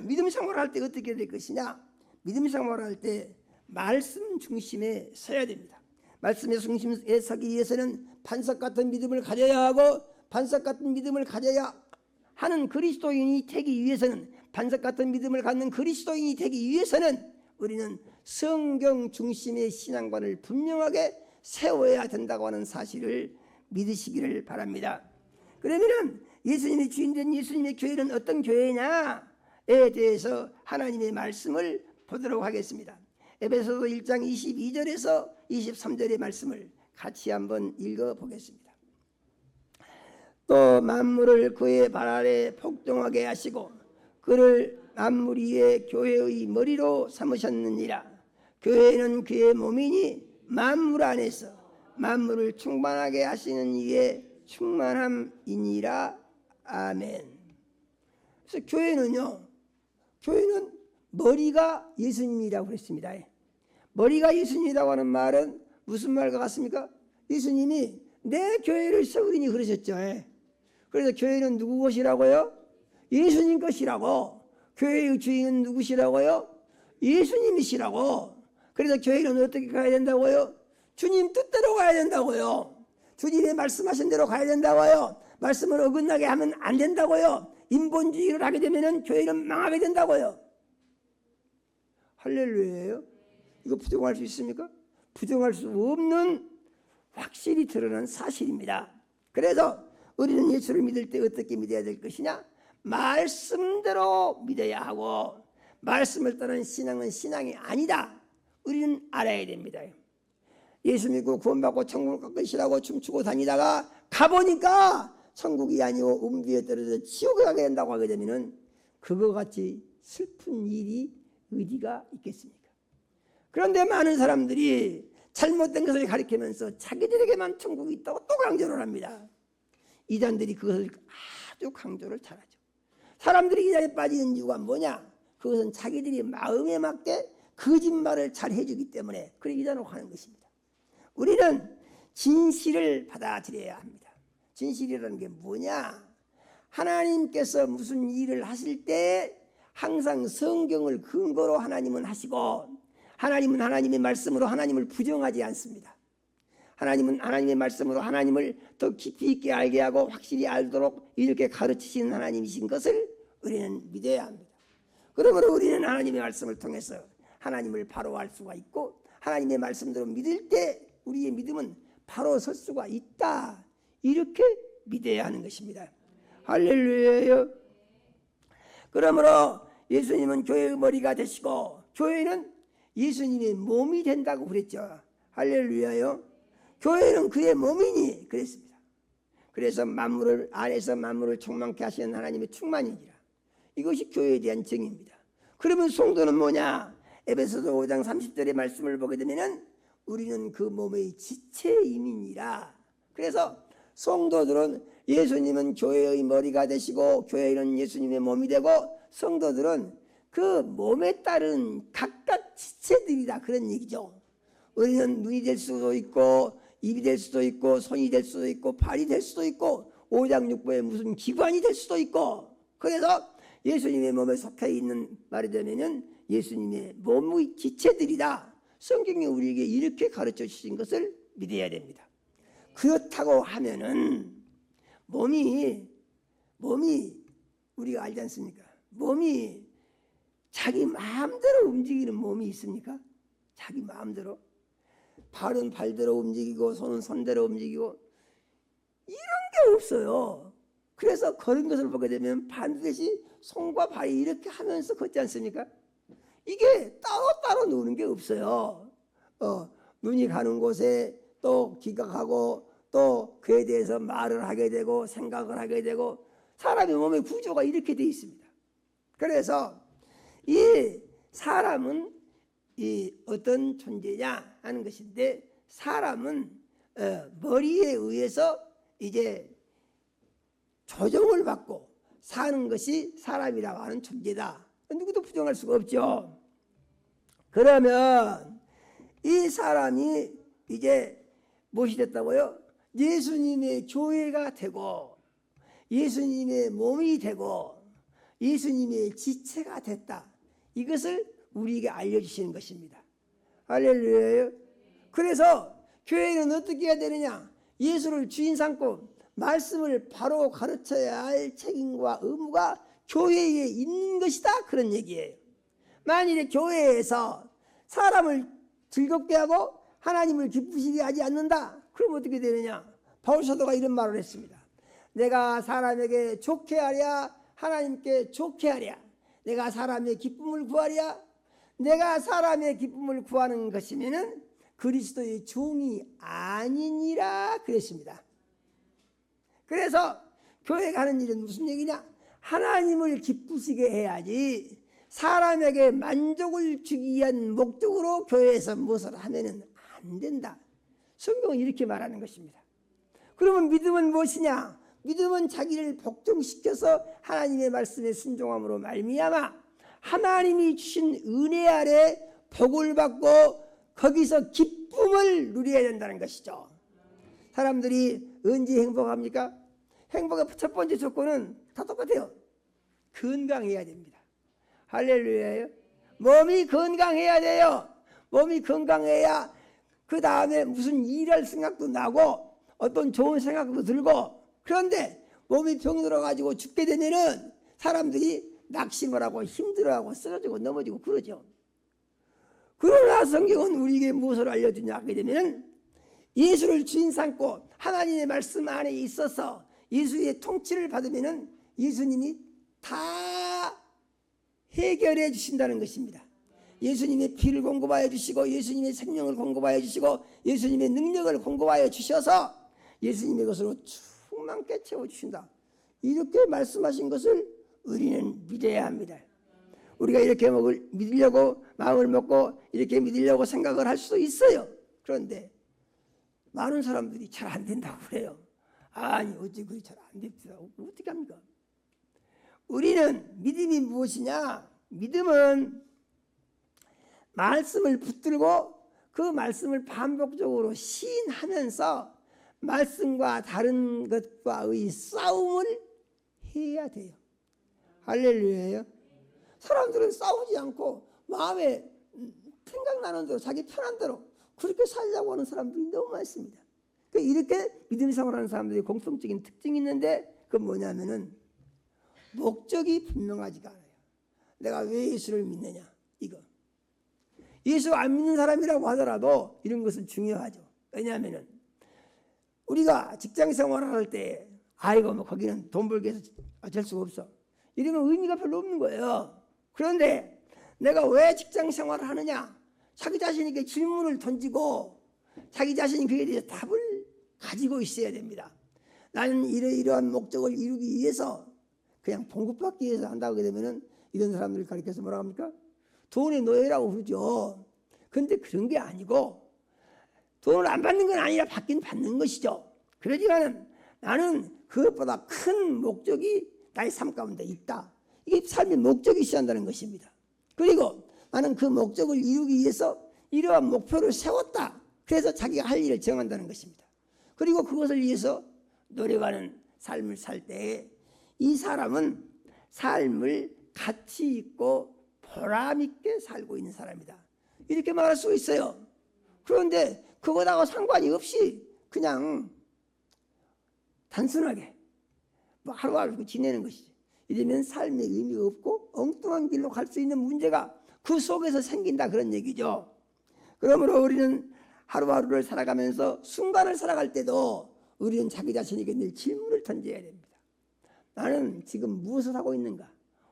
믿음 생활을 할 때 어떻게 될 것이냐? 믿음 생활을 할 때 말씀 중심에 서야 됩니다. 말씀의 중심에 서기 위해서는 반석 같은 믿음을 가져야 하고, 반석 같은 믿음을 가져야 하는 그리스도인이 되기 위해서는, 반석 같은 믿음을 갖는 그리스도인이 되기 위해서는 우리는 성경 중심의 신앙관을 분명하게 세워야 된다고 하는 사실을 믿으시기를 바랍니다. 그러면 예수님이 주인된 예수님의 교회는 어떤 교회냐에 대해서 하나님의 말씀을 보도록 하겠습니다. 에베소서 1장 22절에서 23절의 말씀을 같이 한번 읽어보겠습니다. 또 만물을 그의 발 아래 복종하게 하시고 그를 만물 위에 교회의 머리로 삼으셨느니라. 교회는 그의 몸이니 만물 안에서 만물을 충만하게 하시는 이의 충만함이니라. 아멘. 그래서 교회는요, 교회는 머리가 예수님이라고 그랬습니다. 머리가 예수님이라고 하는 말은 무슨 말과 같습니까? 예수님이 내 교회를 세우리니 그러셨죠. 그래서 교회는 누구 것이라고요? 예수님 것이라고. 교회의 주인은 누구시라고요? 예수님이시라고. 그래서 교회는 어떻게 가야 된다고요? 주님 뜻대로 가야 된다고요. 주님이 말씀하신 대로 가야 된다고요. 말씀을 어긋나게 하면 안 된다고요. 인본주의를 하게 되면 교회는 망하게 된다고요. 할렐루야예요. 이거 부정할 수 있습니까? 부정할 수 없는 확실히 드러난 사실입니다. 그래서 우리는 예수를 믿을 때 어떻게 믿어야 될 것이냐? 말씀대로 믿어야 하고, 말씀을 떠난 신앙은 신앙이 아니다. 우리는 알아야 됩니다. 예수 믿고 구원받고 천국을 갈 것이라고 춤추고 다니다가 가보니까 천국이 아니고 음부에 떨어져 지옥에 가게 된다고 하게 되면 그거 같이 슬픈 일이 어디가 있겠습니까? 그런데 많은 사람들이 잘못된 것을 가리키면서 자기들에게만 천국이 있다고 또 강조를 합니다. 이단들이 그것을 아주 강조를 잘하죠. 사람들이 이단에 빠지는 이유가 뭐냐? 그것은 자기들이 마음에 맞게 거짓말을 잘 해주기 때문에 그래 이단으로 가는 것입니다. 우리는 진실을 받아들여야 합니다. 진실이라는 게 뭐냐? 하나님께서 무슨 일을 하실 때 항상 성경을 근거로 하나님은 하시고, 하나님은 하나님의 말씀으로 하나님을 부정하지 않습니다. 하나님은 하나님의 말씀으로 하나님을 더 깊이 있게 알게 하고 확실히 알도록 이렇게 가르치시는 하나님이신 것을 우리는 믿어야 합니다. 그러므로 우리는 하나님의 말씀을 통해서 하나님을 바로 알 수가 있고, 하나님의 말씀대로 믿을 때 우리의 믿음은 바로 설 수가 있다. 이렇게 믿어야 하는 것입니다. 할렐루야요. 그러므로 예수님은 교회의 머리가 되시고 교회는 예수님의 몸이 된다고 그랬죠. 할렐루야요. 교회는 그의 몸이니 그랬습니다. 그래서 만물을 안에서 만물을 충만케 하시는 하나님의 충만이니라. 이것이 교회에 대한 정의입니다. 그러면 성도는 뭐냐? 에베소서 5장 30절의 말씀을 보게 되면 우리는 그 몸의 지체임이니라. 그래서 성도들은 예수님은 교회의 머리가 되시고 교회는 예수님의 몸이 되고 성도들은 그 몸에 따른 각각 지체들이다 그런 얘기죠. 우리는 눈이 될 수도 있고 입이 될 수도 있고 손이 될 수도 있고 발이 될 수도 있고 오장육부의 무슨 기관이 될 수도 있고, 그래서 예수님의 몸에 속해 있는 말이 되면은 예수님의 몸의 지체들이다. 성경이 우리에게 이렇게 가르쳐 주신 것을 믿어야 됩니다. 그렇다고 하면은 몸이 우리가 알지 않습니까? 몸이 자기 마음대로 움직이는 몸이 있습니까? 자기 마음대로. 발은 발대로 움직이고 손은 손대로 움직이고 이런 게 없어요. 그래서 걸은 것을 보게 되면 반드시 손과 발이 이렇게 하면서 걷지 않습니까? 이게 따로따로 노는 게 없어요. 눈이 가는 곳에 또 귀가 가고 또 그에 대해서 말을 하게 되고 생각을 하게 되고 사람의 몸의 구조가 이렇게 되어 있습니다. 그래서 이 사람은 이 어떤 존재냐 하는 것인데, 사람은 머리에 의해서 이제 조종을 받고 사는 것이 사람이라고 하는 존재다. 누구도 부정할 수가 없죠. 그러면 이 사람이 이제 무엇이 됐다고요? 예수님의 교회가 되고 예수님의 몸이 되고 예수님의 지체가 됐다. 이것을 우리에게 알려주시는 것입니다. 할렐루야. 그래서 교회는 어떻게 해야 되느냐? 예수를 주인 삼고 말씀을 바로 가르쳐야 할 책임과 의무가 교회에 있는 것이다. 그런 얘기예요. 만일에 교회에서 사람을 즐겁게 하고 하나님을 기쁘시게 하지 않는다. 그럼 어떻게 되느냐? 바울 사도가 이런 말을 했습니다. 내가 사람에게 좋게 하랴 하나님께 좋게 하랴. 내가 사람의 기쁨을 구하랴. 내가 사람의 기쁨을 구하는 것이면은 그리스도의 종이 아니니라 그랬습니다. 그래서 교회가 하는 일은 무슨 얘기냐? 하나님을 기쁘시게 해야지 사람에게 만족을 주기 위한 목적으로 교회에서 무엇을 하면은 안 된다. 성경은 이렇게 말하는 것입니다. 그러면 믿음은 무엇이냐? 믿음은 자기를 복종시켜서 하나님의 말씀에 순종함으로 말미암아 하나님이 주신 은혜 아래 복을 받고 거기서 기쁨을 누려야 된다는 것이죠. 사람들이 언제 행복합니까? 행복의 첫 번째 조건은 다 똑같아요. 건강해야 됩니다. 할렐루야예요. 몸이 건강해야 돼요. 몸이 건강해야 그 다음에 무슨 일할 생각도 나고 어떤 좋은 생각도 들고. 그런데 몸이 병들어 가지고 죽게 되면은 사람들이 낙심을 하고 힘들어하고 쓰러지고 넘어지고 그러죠. 그러나 성경은 우리에게 무엇을 알려주냐 하게 되면 예수를 주인 삼고 하나님의 말씀 안에 있어서 예수의 통치를 받으면 예수님이 다 해결해 주신다는 것입니다. 예수님의 피를 공급하여 주시고 예수님의 생명을 공급하여 주시고 예수님의 능력을 공급하여 주셔서 예수님의 것으로 충만케 채워주신다. 이렇게 말씀하신 것을 우리는 믿어야 합니다. 우리가 이렇게 믿으려고 마음을 먹고 이렇게 믿으려고 생각을 할 수도 있어요. 그런데 많은 사람들이 잘 안 된다고 그래요. 아니 어째 그게 잘 안 됩니다. 어떻게 합니까? 우리는 믿음이 무엇이냐? 믿음은 말씀을 붙들고 그 말씀을 반복적으로 시인하면서 말씀과 다른 것과의 싸움을 해야 돼요. 할렐루야예요. 사람들은 싸우지 않고 마음에 생각나는 대로 자기 편한 대로 그렇게 살려고 하는 사람들이 너무 많습니다. 이렇게 믿음 생활하는 사람들이 공통적인 특징이 있는데 그건 뭐냐면은 목적이 분명하지가 않아요. 내가 왜 예수를 믿느냐 이거. 예수 안 믿는 사람이라고 하더라도 이런 것은 중요하죠. 왜냐하면은 우리가 직장 생활을 할 때 아이고 뭐 거기는 돈 벌기 위해서 어쩔 수가 없어. 이러면 의미가 별로 없는 거예요. 그런데 내가 왜 직장 생활을 하느냐? 자기 자신에게 질문을 던지고 자기 자신이 그에 대해서 답을 가지고 있어야 됩니다. 나는 이러이러한 목적을 이루기 위해서 그냥 봉급받기 위해서 한다고 되면은 이런 사람들을 가리켜서 뭐라고 합니까? 돈의 노예라고 그러죠. 그런데 그런 게 아니고 돈을 안 받는 건 아니라 받긴 받는 것이죠. 그러지만 나는 그것보다 큰 목적이 나의 삶 가운데 있다. 이게 삶의 목적이 있어야 한다는 것입니다. 그리고 나는 그 목적을 이루기 위해서 이러한 목표를 세웠다. 그래서 자기가 할 일을 정한다는 것입니다. 그리고 그것을 위해서 노력하는 삶을 살 때 이 사람은 삶을 가치 있고 보람 있게 살고 있는 사람이다. 이렇게 말할 수 있어요. 그런데 그거하고 상관이 없이 그냥 단순하게 뭐 하루하루 지내는 것이죠. 이러면 삶의 의미가 없고 엉뚱한 길로 갈 수 있는 문제가 그 속에서 생긴다 그런 얘기죠. 그러므로 우리는 하루하루를 살아가면서 순간을 살아갈 때도 우리는 자기 자신에게 늘 질문을 던져야 됩니다. 나는 지금 무엇을 하고 있는가?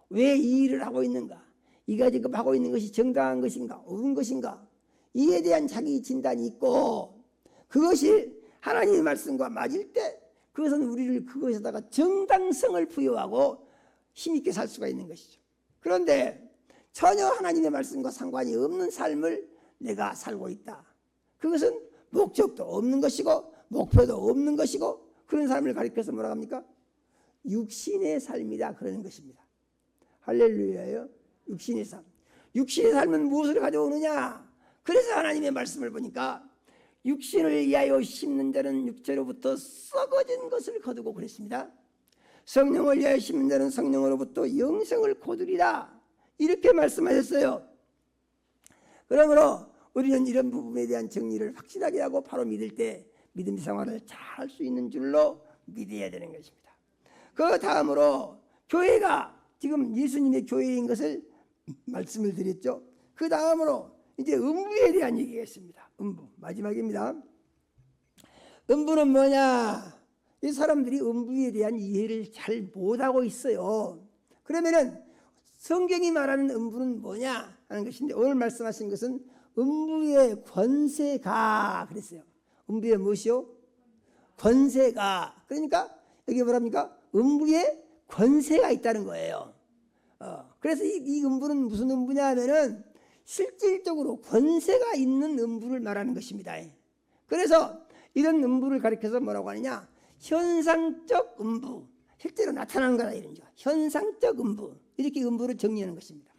왜 이 일을 하고 있는가? 이가 지금 하고 있는 것이 정당한 것인가? 옳은 것인가? 이에 대한 자기 진단이 있고 그것이 하나님의 말씀과 맞을 때 그것은 우리를 그것에다가 정당성을 부여하고 힘있게 살 수가 있는 것이죠. 그런데 전혀 하나님의 말씀과 상관이 없는 삶을 내가 살고 있다. 그것은 목적도 없는 것이고 목표도 없는 것이고 그런 삶을 가리켜서 뭐라고 합니까? 육신의 삶이다 그러는 것입니다. 할렐루야예요. 육신의 삶. 육신의 삶은 무엇을 가져오느냐? 그래서 하나님의 말씀을 보니까 육신을 위하여 심는 자는 육체로부터 썩어진 것을 거두고 그랬습니다. 성령을 위하여 심는 자는 성령으로부터 영생을 거두리라. 이렇게 말씀하셨어요. 그러므로 우리는 이런 부분에 대한 정리를 확실하게 하고 바로 믿을 때 믿음 생활을 잘 할 수 있는 줄로 믿어야 되는 것입니다. 그 다음으로 교회가 지금 예수님의 교회인 것을 말씀을 드렸죠. 그 다음으로 이제 음부에 대한 얘기가 있습니다. 음부 마지막입니다. 음부는 뭐냐? 이 사람들이 음부에 대한 이해를 잘 못하고 있어요. 그러면은 성경이 말하는 음부는 뭐냐 하는 것인데 오늘 말씀하신 것은 음부의 권세가 그랬어요. 음부의 무엇이요? 권세가. 그러니까 여기 뭐랍니까? 음부에 권세가 있다는 거예요. 그래서 이 음부는 무슨 음부냐 하면은 실질적으로 권세가 있는 음부를 말하는 것입니다. 그래서 이런 음부를 가리켜서 뭐라고 하느냐? 현상적 음부. 실제로 나타나는 거다 이런 거죠. 현상적 음부. 이렇게 음부를 정리하는 것입니다.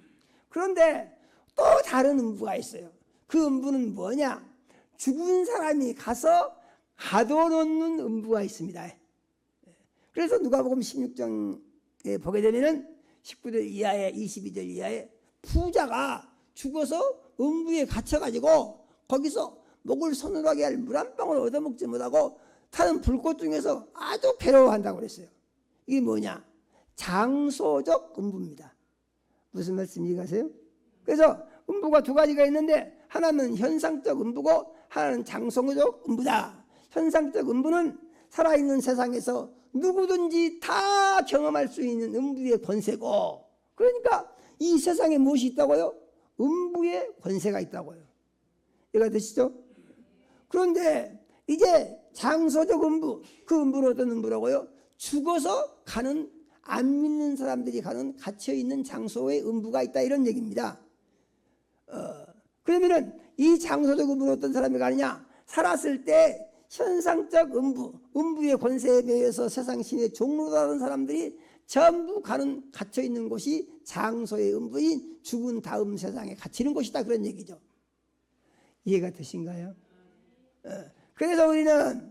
그런데 또 다른 음부가 있어요. 그 음부는 뭐냐? 죽은 사람이 가서 가둬놓는 음부가 있습니다. 그래서 누가복음 16장에 보게 되면은 19절 이하에 22절 이하에 부자가 죽어서 음부에 갇혀가지고 거기서 목을 서늘하게 할 물 한 방울 얻어먹지 못하고 타는 불꽃 중에서 아주 괴로워한다고 그랬어요. 이게 뭐냐? 장소적 음부입니다. 무슨 말씀 이해가세요? 그래서 음부가 두 가지가 있는데 하나는 현상적 음부고 하나는 장소적 음부다. 현상적 음부는 살아있는 세상에서 누구든지 다 경험할 수 있는 음부의 권세고, 그러니까 이 세상에 무엇이 있다고요? 음부의 권세가 있다고요. 이해가 되시죠? 그런데 이제 장소적 음부, 그 음부는 어떤 음부라고요? 죽어서 가는, 안 믿는 사람들이 가는 갇혀있는 장소에 음부가 있다, 이런 얘기입니다. 그러면은 이 장소적 음부는 어떤 사람이 가느냐? 살았을 때 현상적 음부, 음부의 권세에 대해서 세상 신의 종로라는 사람들이 전부 가는, 갇혀있는 곳이 장소의 음부인 죽은 다음 세상에 갇히는 곳이다, 그런 얘기죠. 이해가 되신가요? 그래서 우리는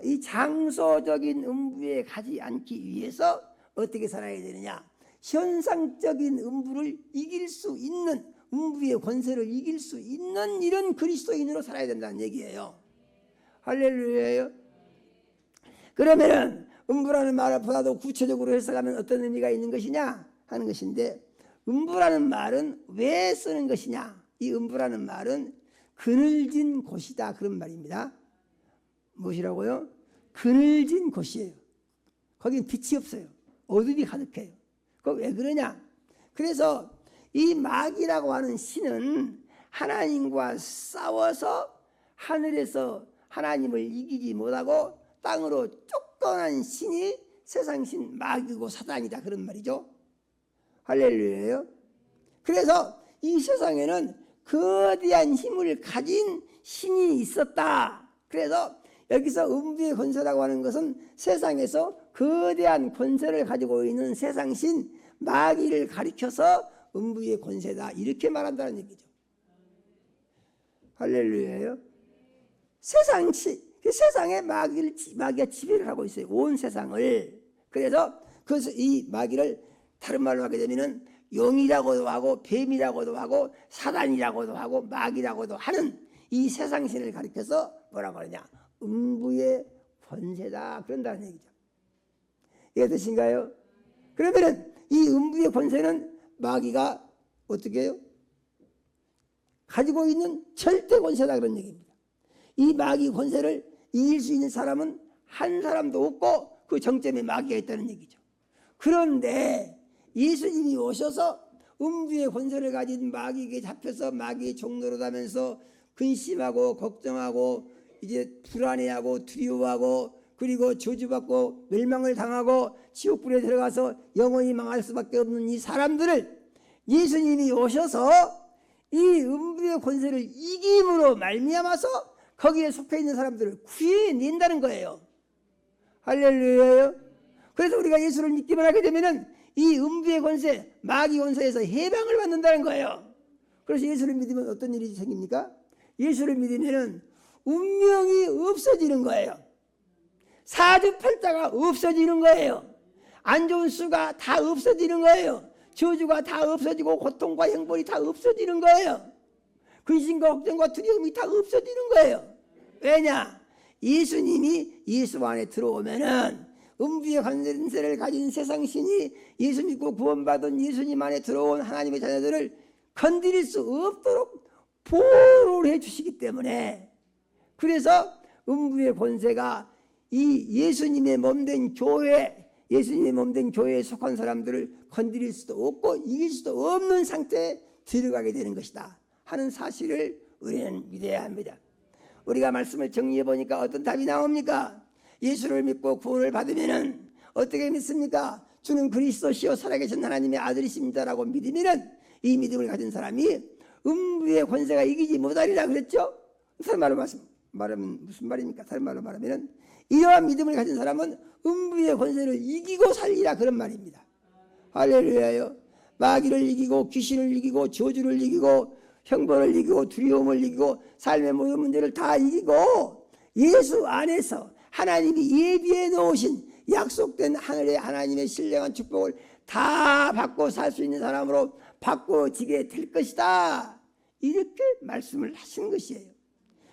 이 장소적인 음부에 가지 않기 위해서 어떻게 살아야 되느냐? 현상적인 음부를 이길 수 있는, 음부의 권세를 이길 수 있는 이런 그리스도인으로 살아야 된다는 얘기예요. 할렐루야예요. 그러면은 음부라는 말을 보다도 구체적으로 해석하면 어떤 의미가 있는 것이냐 하는 것인데, 음부라는 말은 왜 쓰는 것이냐? 이 음부라는 말은 그늘진 곳이다, 그런 말입니다. 무엇이라고요? 그늘진 곳이에요. 거긴 빛이 없어요. 어둠이 가득해요. 그거 왜 그러냐? 그래서 이 마귀라고 하는 신은 하나님과 싸워서 하늘에서 하나님을 이기지 못하고 땅으로 쫓겨난 신이 세상신 마귀고 사단이다, 그런 말이죠. 할렐루야예요. 그래서 이 세상에는 거대한 힘을 가진 신이 있었다. 그래서 여기서 음부의 권세라고 하는 것은 세상에서 거대한 권세를 가지고 있는 세상신 마귀를 가리켜서 음부의 권세다, 이렇게 말한다는 얘기죠. 할렐루야예요. 세상에 마귀가 지배를 하고 있어요. 온 세상을. 그래서 이 마귀를 다른 말로 하게 되면은 용이라고도 하고 뱀이라고도 하고 사단이라고도 하고 마귀라고도 하는 이 세상신을 가리켜서 뭐라고 하느냐? 음부의 권세다, 그런다는 얘기죠. 이해되신가요? 그러면은 이 음부의 권세는 마귀가 어떻게 해요? 가지고 있는 절대 권세다, 그런 얘기입니다. 이 마귀 권세를 이길 수 있는 사람은 한 사람도 없고 그 정점에 마귀가 있다는 얘기죠. 그런데 예수님이 오셔서 음부의 권세를 가진 마귀에게 잡혀서 마귀의 종로로 다면서 근심하고 걱정하고 이제 불안해하고 두려워하고 그리고 저주받고 멸망을 당하고 지옥불에 들어가서 영원히 망할 수밖에 없는 이 사람들을 예수님이 오셔서 이 음부의 권세를 이김으로 말미암아서 거기에 속해 있는 사람들을 구해낸다는 거예요. 할렐루야예요. 그래서 우리가 예수를 믿기만 하게 되면은 이 음부의 권세, 마귀 권세에서 해방을 받는다는 거예요. 그래서 예수를 믿으면 어떤 일이 생깁니까? 예수를 믿으면은 운명이 없어지는 거예요. 사주팔자가 없어지는 거예요. 안 좋은 수가 다 없어지는 거예요. 저주가 다 없어지고 고통과 형벌이 다 없어지는 거예요. 근심과 걱정과 두려움이 다 없어지는 거예요. 왜냐? 예수님이 예수 안에 들어오면은 음부의 권세를 가진 세상신이 예수 믿고 구원받은 예수님 안에 들어온 하나님의 자녀들을 건드릴 수 없도록 보호를 해주시기 때문에, 그래서 음부의 권세가 이 예수님의 몸된 교회, 예수님의 몸된 교회에 속한 사람들을 건드릴 수도 없고 이길 수도 없는 상태에 들어가게 되는 것이다 하는 사실을 우리는 믿어야 합니다. 우리가 말씀을 정리해 보니까 어떤 답이 나옵니까? 예수를 믿고 구원을 받으면은 어떻게 믿습니까? 주는 그리스도시요 살아계신 하나님의 아들이십니다라고 믿으면은 이 믿음을 가진 사람이 음부의 권세가 이기지 못하리라 그랬죠? 다른 말로 말하면 무슨 말입니까? 다른 말로 말하면은 이러한 믿음을 가진 사람은 음부의 권세를 이기고 살리라, 그런 말입니다. 할렐루야요. 마귀를 이기고 귀신을 이기고 저주를 이기고 형벌을 이기고 두려움을 이기고 삶의 모든 문제를 다 이기고 예수 안에서 하나님이 예비해 놓으신 약속된 하늘의 하나님의 신령한 축복을 다 받고 살 수 있는 사람으로 바꿔지게 될 것이다. 이렇게 말씀을 하신 것이에요.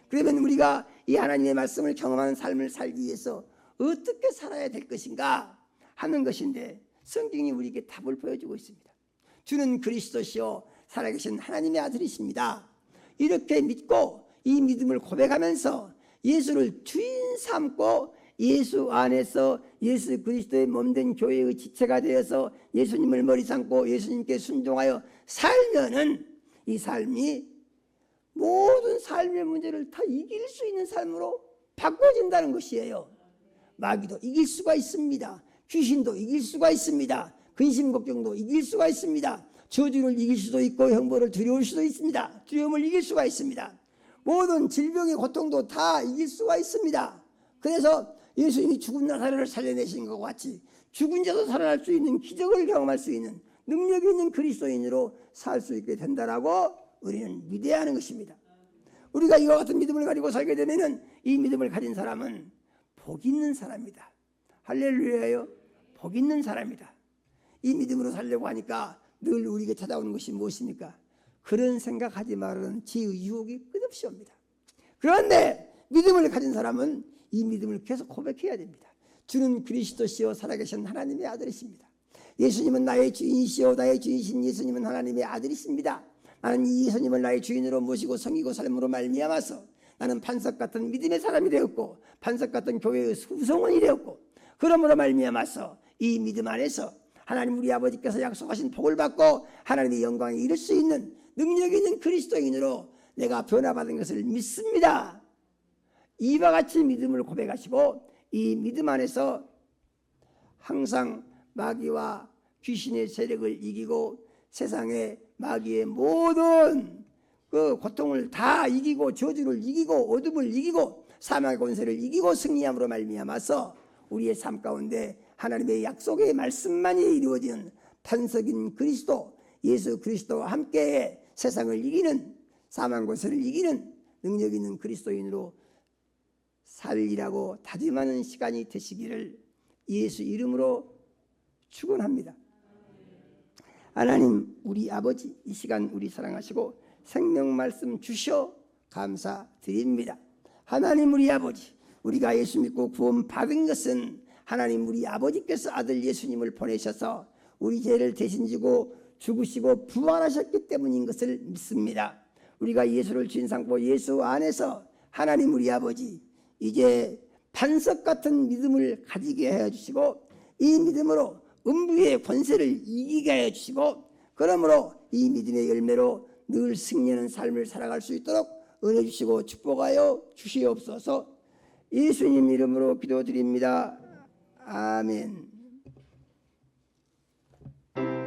그러면 우리가 이 하나님의 말씀을 경험하는 삶을 살기 위해서 어떻게 살아야 될 것인가 하는 것인데, 성경이 우리에게 답을 보여주고 있습니다. 주는 그리스도시요 살아계신 하나님의 아들이십니다. 이렇게 믿고 이 믿음을 고백하면서 예수를 주인 삼고 예수 안에서 예수 그리스도의 몸된 교회의 지체가 되어서 예수님을 머리 삼고 예수님께 순종하여 살면은 이 삶이 모든 삶의 문제를 다 이길 수 있는 삶으로 바꿔진다는 것이에요. 마귀도 이길 수가 있습니다. 귀신도 이길 수가 있습니다. 근심 걱정도 이길 수가 있습니다. 저주를 이길 수도 있고 형벌을 두려울 수도 있습니다. 두려움을 이길 수가 있습니다. 모든 질병의 고통도 다 이길 수가 있습니다. 그래서 예수님이 죽은 나사로를 살려내신 것과 같이 죽은 자도 살아날 수 있는 기적을 경험할 수 있는 능력이 있는 그리스도인으로 살 수 있게 된다라고 우리는 믿어야 하는 것입니다. 우리가 이와 같은 믿음을 가지고 살게 되면은 이 믿음을 가진 사람은 복 있는 사람이다. 할렐루야요. 복 있는 사람이다. 이 믿음으로 살려고 하니까 늘 우리에게 찾아오는 것이 무엇입니까? 그런 생각하지 말라는 지의 유혹이 끝없이 옵니다. 그런데 믿음을 가진 사람은 이 믿음을 계속 고백해야 됩니다. 주는 그리스도시요 살아계신 하나님의 아들이십니다. 예수님은 나의 주인이시요 나의 주인이신 예수님은 하나님의 아들이십니다. 나는 이 예수님을 나의 주인으로 모시고 섬기고 삶으로 말미암아서 나는 반석 같은 믿음의 사람이 되었고 반석 같은 교회의 후성원이 되었고, 그러므로 말미암아서 이 믿음 안에서 하나님 우리 아버지께서 약속하신 복을 받고 하나님의 영광에 이를 수 있는 능력이 있는 그리스도인으로 내가 변화받은 것을 믿습니다. 이와 같이 믿음을 고백하시고 이 믿음 안에서 항상 마귀와 귀신의 세력을 이기고 세상의 마귀의 모든 그 고통을 다 이기고 저주를 이기고 어둠을 이기고 사망의 권세를 이기고 승리함으로 말미암아서 우리의 삶 가운데 하나님의 약속의 말씀만이 이루어지는 반석인 그리스도 예수 그리스도와 함께 세상을 이기는 사망 권세를 이기는 능력 있는 그리스도인으로 살리라고 다짐하는 시간이 되시기를 예수 이름으로 축원합니다. 하나님 우리 아버지, 이 시간 우리 사랑하시고 생명 말씀 주셔 감사드립니다. 하나님 우리 아버지, 우리가 예수 믿고 구원 받은 것은 하나님 우리 아버지께서 아들 예수님을 보내셔서 우리 죄를 대신 지고 죽으시고 부활하셨기 때문인 것을 믿습니다. 우리가 예수를 주인 삼고 예수 안에서 하나님 우리 아버지 이제 반석 같은 믿음을 가지게 해 주시고 이 믿음으로 음부의 권세를 이기게 해 주시고, 그러므로 이 믿음의 열매로 늘 승리하는 삶을 살아갈 수 있도록 은혜 주시고 축복하여 주시옵소서. 예수님 이름으로 기도드립니다. 아멘.